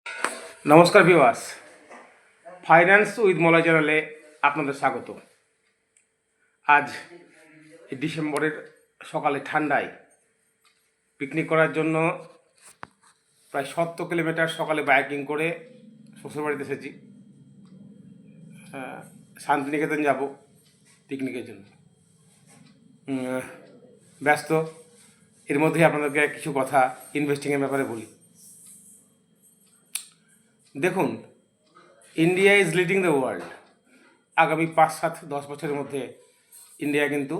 নমস্কার viewers, finance with Malay চ্যানেলে আপনাদের স্বাগত। আজ ডিসেম্বরের সকালে ঠান্ডায় পিকনিক করার জন্য প্রায় 70 কিলোমিটার সকালে বাইকিং করে শ্বশুরবাড়িতে এসেছি। শান্তিনিকেতন যাব পিকনিকের জন্য। ব্যস্ত, এর মধ্যেই আপনাদেরকে কিছু কথা ইনভেস্টিংয়ের ব্যাপারে বলি। দেখুন, India is leading the world. আগামী 5-7-10 বছরের মধ্যে ইন্ডিয়া কিন্তু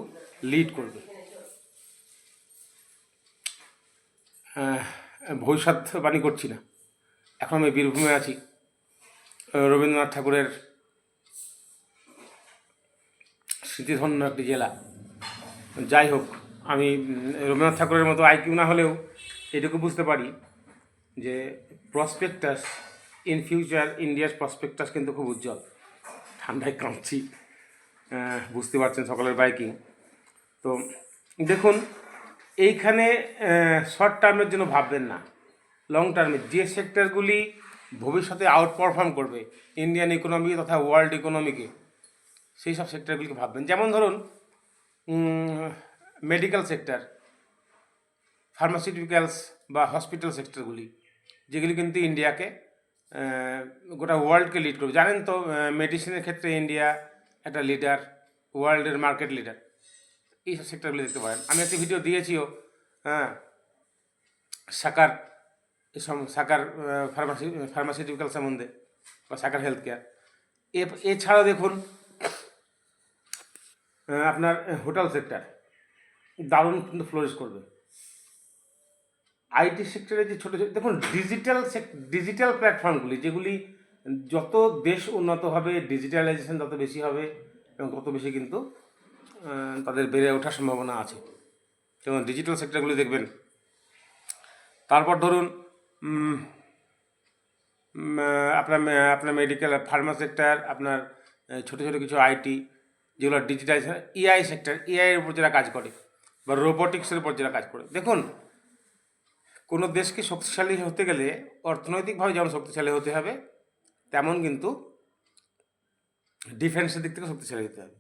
লিড করবে। ভবিষ্যৎবাণী করছি না, এখন আমি বীরভূমে আছি, রবীন্দ্রনাথ ঠাকুরের স্মৃতিধন্য একটি জেলা। যাই হোক, আমি রবীন্দ্রনাথ ঠাকুরের মতো আইকিউ না হলেও এটুকু বুঝতে পারি যে প্রসপেক্টাস ইন ফিউচার, ইন্ডিয়ার প্রসপেক্টাস কিন্তু খুব উজ্জ্বল। ঠান্ডায় কাঁপছি, বুঝতে পারছেন, সকালের বাইকিং। তো দেখুন, এইখানে শর্ট টার্মের জন্য ভাববেন না, লং টার্মে যে সেক্টরগুলি ভবিষ্যতে আউট পারফর্ম করবে ইন্ডিয়ান ইকোনমি তথা ওয়ার্ল্ড ইকোনমিকে, সেই সব সেক্টরগুলিকে ভাববেন। যেমন ধরুন মেডিকেল সেক্টর, ফার্মাসিউটিক্যালস বা হসপিটাল সেক্টরগুলি, যেগুলি কিন্তু ইন্ডিয়াকে গোটা ওয়ার্ল্ডকে লিড করবে। জানেন তো, মেডিসিনের ক্ষেত্রে ইন্ডিয়া একটা লিডার, ওয়ার্ল্ডের মার্কেট লিডার। এই সব সেক্টরগুলি দেখতে পারেন। আমি একটি ভিডিও দিয়েছিও, সাকার ফার্মাসিউটিক্যাল সম্বন্ধে বা সাকার হেলথ কেয়ার। এছাড়াও দেখুন আপনার হোটেল সেক্টর দারুণ কিন্তু ফ্লোরিশ করবে। আইটি সেক্টরে যে ছোটো ছোটো দেখুন, ডিজিটাল প্ল্যাটফর্মগুলি, যেগুলি যত দেশ উন্নত হবে, ডিজিটালাইজেশন তত বেশি হবে এবং তত বেশি কিন্তু তাদের বেড়ে ওঠার সম্ভাবনা আছে। যেমন ডিজিটাল সেক্টরগুলি দেখবেন। তারপর ধরুন আপনার মেডিকেল, ফার্মা সেক্টর, আপনার ছোটো ছোটো কিছু আইটি, যেগুলো ডিজিটালাইজেশন, এআই সেক্টর, এআইয়ের উপর যারা কাজ করে বা রোবোটিক্সের উপর যারা কাজ করে। দেখুন, কোনো দেশকে শক্তিশালী হতে গেলে অর্থনৈতিকভাবে যেমন শক্তিশালী হতে হবে, তেমন কিন্তু ডিফেন্সের দিক থেকে শক্তিশালী হতে হবে।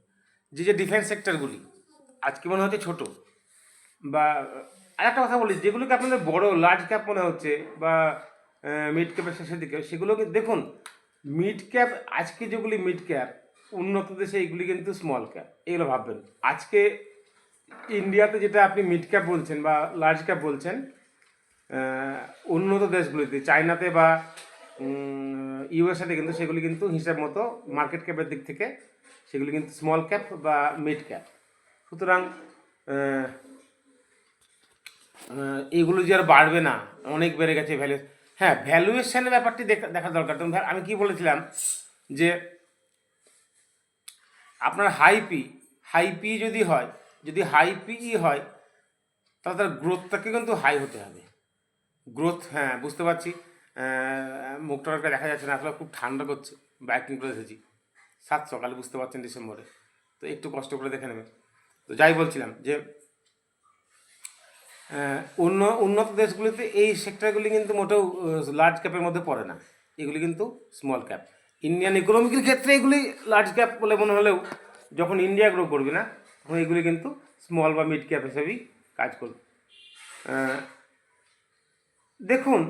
যে ডিফেন্স সেক্টরগুলি আজকে মনে হচ্ছে ছোটো, বা আরেকটা কথা বলি, যেগুলোকে আপনাদের বড় লার্জ ক্যাপ মনে হচ্ছে বা মিড ক্যাপের শেষের দিকে, সেগুলোকে দেখুন, মিড ক্যাপ আজকে যেগুলি মিড ক্যাপ উন্নত দেশে, এইগুলি কিন্তু স্মল ক্যাপ। এগুলো ভাববেন। আজকে ইন্ডিয়াতে যেটা আপনি মিড ক্যাপ বলছেন বা লার্জ ক্যাপ বলছেন, উন্নত দেশগুলিতে, চায়নাতে বা ইউএসএতে কিন্তু সেগুলি কিন্তু হিসাব মতো মার্কেট ক্যাপের দিক থেকে সেগুলি কিন্তু স্মল ক্যাপ বা মিড ক্যাপ। সুতরাং এইগুলো যে আর বাড়বে না, অনেক বেড়ে গেছে ভ্যালু। হ্যাঁ, ভ্যালুয়েশনের ব্যাপারটি দেখা দরকার। তো আমি কি বলেছিলাম যে আপনার হাই পি যদি হয়, যদি হাই পিই হয়, তাহলে তার গ্রোথটাকে কিন্তু হাই হতে হবে। গ্রোথ, হ্যাঁ বুঝতে পারছি, মুখটাকে দেখা যাচ্ছে না, আসলে খুব ঠান্ডা করছে, বাইকিং করে এসেছি সকালে, বুঝতে পারছেন, ডিসেম্বরে, তো একটু কষ্ট করে দেখে নেবেন। তো যাই বলছিলাম যে উন্নত দেশগুলিতে এই সেক্টরগুলি কিন্তু মোটেও লার্জ ক্যাপের মধ্যে পড়ে না, এগুলি কিন্তু স্মল ক্যাপ। ইন্ডিয়ান ইকোনমিকের ক্ষেত্রে এগুলি লার্জ ক্যাপ বলে মনে হলেও যখন ইন্ডিয়া গ্রো করবে না, তখন এগুলি কিন্তু স্মল বা মিড ক্যাপ হিসেবেই কাজ করবে। দেখুন,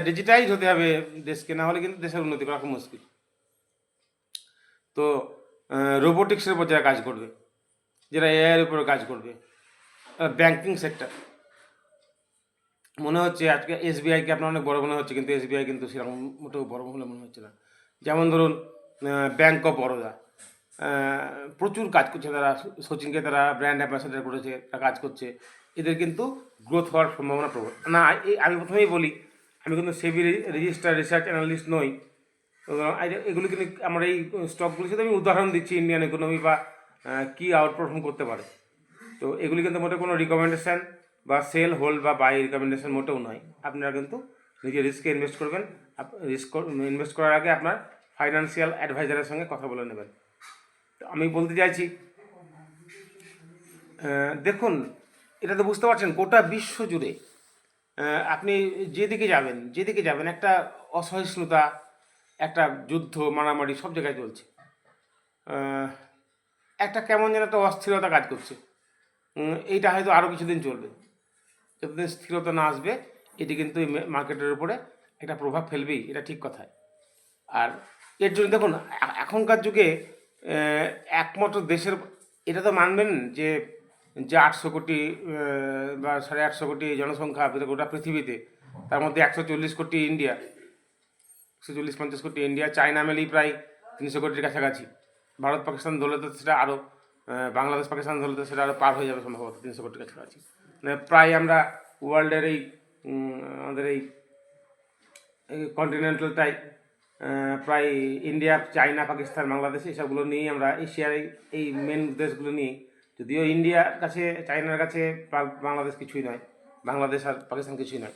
ডিজিটাইজ হতে হবে দেশকে, না হলে কিন্তু দেশের উন্নতি করা খুব মুশকিল। তো রোবোটিক্সের উপর যারা কাজ করবে, যারা এআইয়ের উপরে কাজ করবে, ব্যাঙ্কিং সেক্টর, মনে হচ্ছে আজকে এসবিআইকে আপনার অনেক বড় মনে হচ্ছে, কিন্তু এসবিআই কিন্তু সেরকম মোটেও বড় বলে মনে হচ্ছে না। যেমন ধরুন ব্যাঙ্ক অফ বরোদা, প্রচুর কাজ করছে তারা, সচিনকে তারা ব্র্যান্ড অ্যাম্বাসেডার করেছে, তারা কাজ করছে, এদের কিন্তু গ্রোথ হওয়ার সম্ভাবনা প্রবল না। আমি প্রথমেই বলি, আমি কিন্তু সেবি রেজিস্টার রিসার্চ অ্যানালিস্ট নই। এগুলি কিন্তু আমার এই স্টকগুলির সাথে আমি উদাহরণ দিচ্ছি ইন্ডিয়ান ইকোনমি বা কী আউট পারফর্ম করতে পারে। তো এগুলি কিন্তু মোটে কোনো রিকমেন্ডেশন বা সেল, হোল্ড বা বাই রিকমেন্ডেশন মোটেও নয়। আপনারা কিন্তু নিজের রিস্কে ইনভেস্ট করবেন। ইনভেস্ট করার আগে আপনার ফাইন্যান্সিয়াল অ্যাডভাইজারের সঙ্গে কথা বলে নেবেন। তো আমি বলতে চাইছি, দেখুন, এটা তো বুঝতে পারছেন, গোটা বিশ্ব জুড়ে আপনি যেদিকে যাবেন একটা অসহিষ্ণুতা, একটা যুদ্ধ মারামারি সব জায়গায় চলছে। আহ, একটা কেমন যেন একটা অস্থিরতা কাজ করছে। এইটা হয়তো আরও কিছুদিন চলবে। যতদিন স্থিরতা না আসবে এটি কিন্তু এই মার্কেটের উপরে একটা প্রভাব ফেলবেই, এটা ঠিক কথাই। আর এর জন্য দেখুন এখনকার যুগে আহ, একমাত্র দেশের, এটা তো মানবেন যে যে 800 কোটি বা 850 কোটি জনসংখ্যা গোটা পৃথিবীতে, তার মধ্যে 140 কোটি ইন্ডিয়া, 140-150 কোটি ইন্ডিয়া, চায়না মিলেই প্রায় 300 কোটির কাছাকাছি। ভারত পাকিস্তান ধরলে তো সেটা আরও, বাংলাদেশ পাকিস্তান ধরলে তো সেটা আরও পার হয়ে যাবে সম্ভবত 300 কোটির কাছাকাছি। মানে প্রায় আমরা ওয়ার্ল্ডের এই আমাদের এই কন্টিনেন্টালটাই প্রায় ইন্ডিয়া, চায়না, পাকিস্তান, বাংলাদেশ এসবগুলো নিয়েই আমরা এশিয়ার এই মেন দেশগুলো নিয়েই, যদিও ইন্ডিয়ার কাছে, চায়নার কাছে বাংলাদেশ কিছুই নয়, বাংলাদেশ আর পাকিস্তান কিছুই নয়।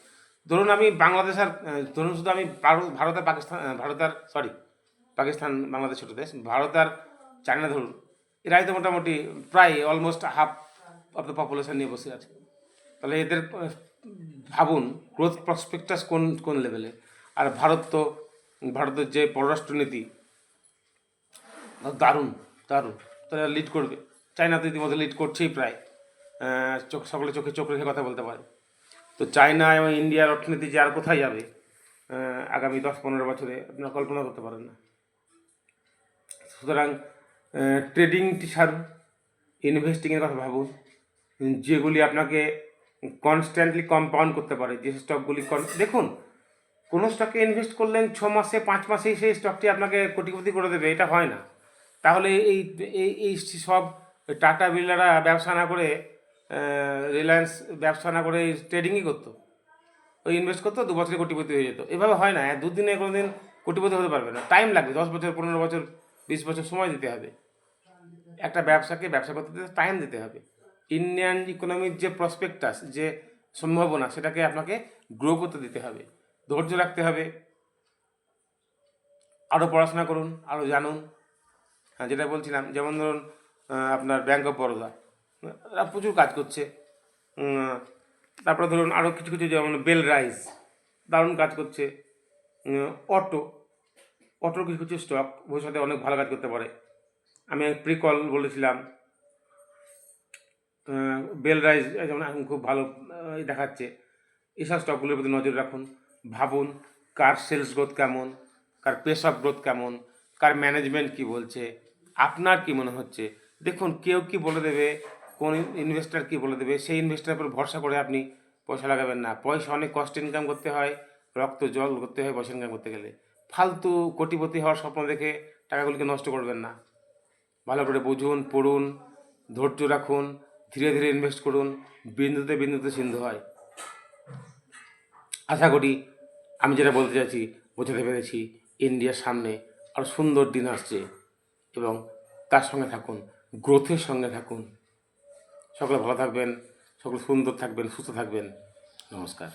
ধরুন আমি বাংলাদেশ আর ধরুন শুধু আমি ভারত আর পাকিস্তান, পাকিস্তান বাংলাদেশ ছোটো দেশ, ভারত আর চায়না ধরুন, এরাই তো মোটামুটি প্রায় almost half of the population নিয়ে বসে আছে। তাহলে এদের ভাবুন গ্রোথ প্রসপেক্টাস কোন কোন লেভেলে। আর ভারতের যে পররাষ্ট্রনীতি দারুণ দারুণ, তারা লিড করবে। চায়না তো ইতিমধ্যে লিড করছেই প্রায়, সকলে চোখে চোখ রেখে কথা বলতে পারে। তো চায়না এবং ইন্ডিয়ার অর্থনীতি যে আর কোথায় যাবে আগামী 10-15 বছরে আপনারা কল্পনা করতে পারেন না। সুতরাং ট্রেডিংটি সারুন, ইনভেস্টিংয়ের কথা ভাবুন, যেগুলি আপনাকে কনস্ট্যান্টলি কম্পাউন্ড করতে পারে, যে স্টকগুলি দেখুন কোনো স্টকে ইনভেস্ট করলেন 6 মাসে 5 মাসেই সেই স্টকটি আপনাকে কোটিপতি করে দেবে, এটা হয় না। তাহলে এই এই এই সব টাটা বিড়লারা ব্যবসা না করে, রিলায়েন্স ব্যবসা না করে ট্রেডিংই করতো, ওই ইনভেস্ট করতো 2 বছরে কোটিপতি হয়ে যেত। এভাবে হয় না, দুদিনে কোনো দিন কোটিপতি হতে পারবে না, টাইম লাগবে, 10 বছর, 15 বছর, 20 বছর সময় দিতে হবে। একটা ব্যবসাকে ব্যবসা করতে টাইম দিতে হবে। ইন্ডিয়ান ইকোনমির যে প্রসপেক্টাস, যে সম্ভাবনা, সেটাকে আপনাকে গ্রো করতে দিতে হবে, ধৈর্য রাখতে হবে, আরও পড়াশোনা করুন, আরও জানুন। হ্যাঁ, যেটা বলছিলাম, যেমন ধরুন আপনার ব্যাঙ্ক অফ বরোদা, তারা প্রচুর কাজ করছে। তারপরে ধরুন আরও কিছু কিছু, যেমন বেল রাইস দারুণ কাজ করছে। অটোর কিছু কিছু স্টক ভবিষ্যতে অনেক ভালো কাজ করতে পারে। আমি প্রিকল বলেছিলাম, বেল রাইস যেমন এখন খুব ভালো দেখাচ্ছে। এসব স্টকগুলোর প্রতি নজর রাখুন, ভাবুন কার সেলস গ্রোথ কেমন, কার পেস অফ গ্রোথ কেমন, কার ম্যানেজমেন্ট কি বলছে, আপনার কি মনে হচ্ছে। দেখুন কেউ কি বলে দেবে, কোন ইনভেস্টার কি বলে দেবে, সেই ইনভেস্টারের উপর ভরসা করে আপনি পয়সা লাগাবেন না। পয়সা অনেক কষ্ট ইনকাম করতে হয়, রক্ত জল করতে হয় পয়সা ইনকাম করতে গেলে। ফালতু কোটিপতি হওয়ার স্বপ্ন দেখে টাকাগুলিকে নষ্ট করবেন না। ভালো করে বুঝুন, পড়ুন, ধৈর্য রাখুন, ধীরে ধীরে ইনভেস্ট করুন, বিন্দুতে বিন্দুতে সিন্ধু হয়। আশা করি আমি যেটা বলতে চাইছি বোঝাতে পেরেছি। ইন্ডিয়ার সামনে আরও সুন্দর দিন আসছে এবং তার সঙ্গে থাকুন, গ্রোথের সঙ্গে থাকুন। সকলে ভালো থাকবেন, সকলে সুন্দর থাকবেন, সুস্থ থাকবেন। নমস্কার।